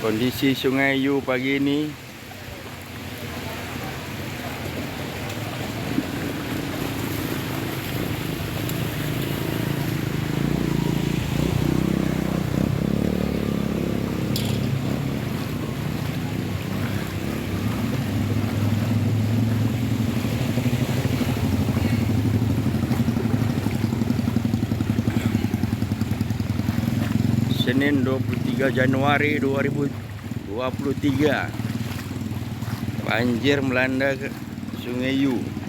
Kondisi Sungai Yu pagi ini Senin 23 Januari 2023. Banjir melanda Sungai Yu.